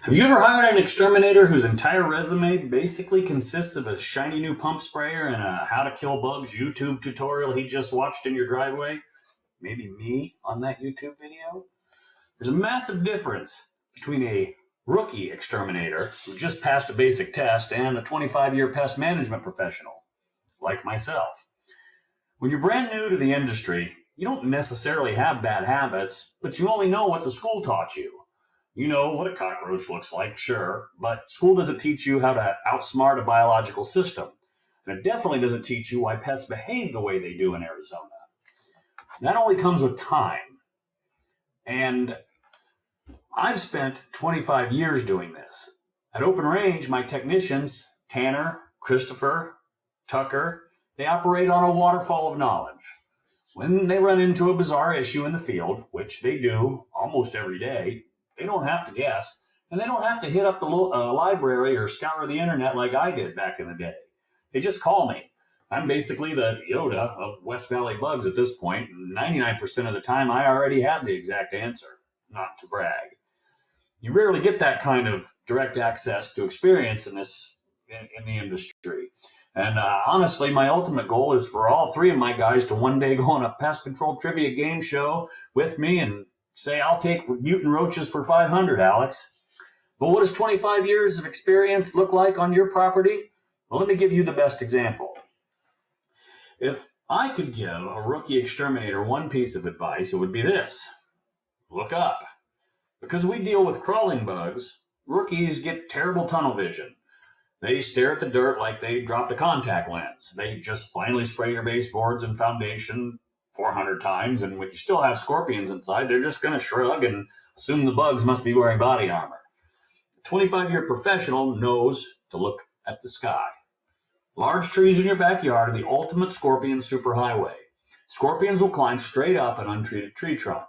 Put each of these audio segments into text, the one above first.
Have you ever hired an exterminator whose entire resume basically consists of a shiny new pump sprayer and a how to kill bugs YouTube tutorial he just watched in your driveway? Maybe me on that YouTube video? There's a massive difference between a rookie exterminator who just passed a basic test and a 25-year pest management professional, like myself. When you're brand new to the industry, you don't necessarily have bad habits, but you only know what the school taught you. You know what a cockroach looks like, sure, but school doesn't teach you how to outsmart a biological system. And it definitely doesn't teach you why pests behave the way they do in Arizona. That only comes with time. And I've spent 25 years doing this. At Open Range, my technicians, Tanner, Christopher, Tucker, they operate on a waterfall of knowledge. When they run into a bizarre issue in the field, which they do almost every day, they don't have to guess, and they don't have to hit up the library or scour the internet like I did back in the day. They just call me. I'm basically the Yoda of West Valley bugs at this point, and 99% of the time I already have the exact answer, not to brag. You rarely get that kind of direct access to experience in the industry. And honestly, my ultimate goal is for all three of my guys to one day go on a pest control trivia game show with me and say, I'll take mutant roaches for 500, Alex. But what does 25 years of experience look like on your property? Well, let me give you the best example. If I could give a rookie exterminator one piece of advice, it would be this: look up. Because we deal with crawling bugs, rookies get terrible tunnel vision. They stare at the dirt like they dropped a contact lens. They just blindly spray your baseboards and foundation 400 times, and when you still have scorpions inside, they're just going to shrug and assume the bugs must be wearing body armor. A 25-year professional knows to look at the sky. Large trees in your backyard are the ultimate scorpion superhighway. Scorpions will climb straight up an untreated tree trunk.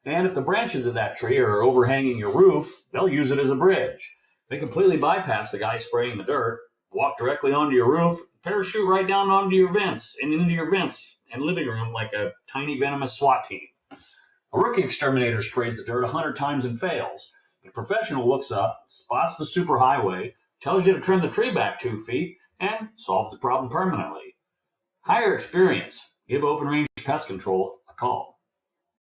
And if the branches of that tree are overhanging your roof, they'll use it as a bridge. They completely bypass the guy spraying the dirt, walk directly onto your roof, parachute right down onto your vents and into your vents and living room like a tiny venomous SWAT-team. A rookie exterminator sprays the dirt 100 times and fails. The professional looks up, spots the superhighway, tells you to trim the tree back 2 feet, and solves the problem permanently. Hire experience. Give Open Range Pest Control a call.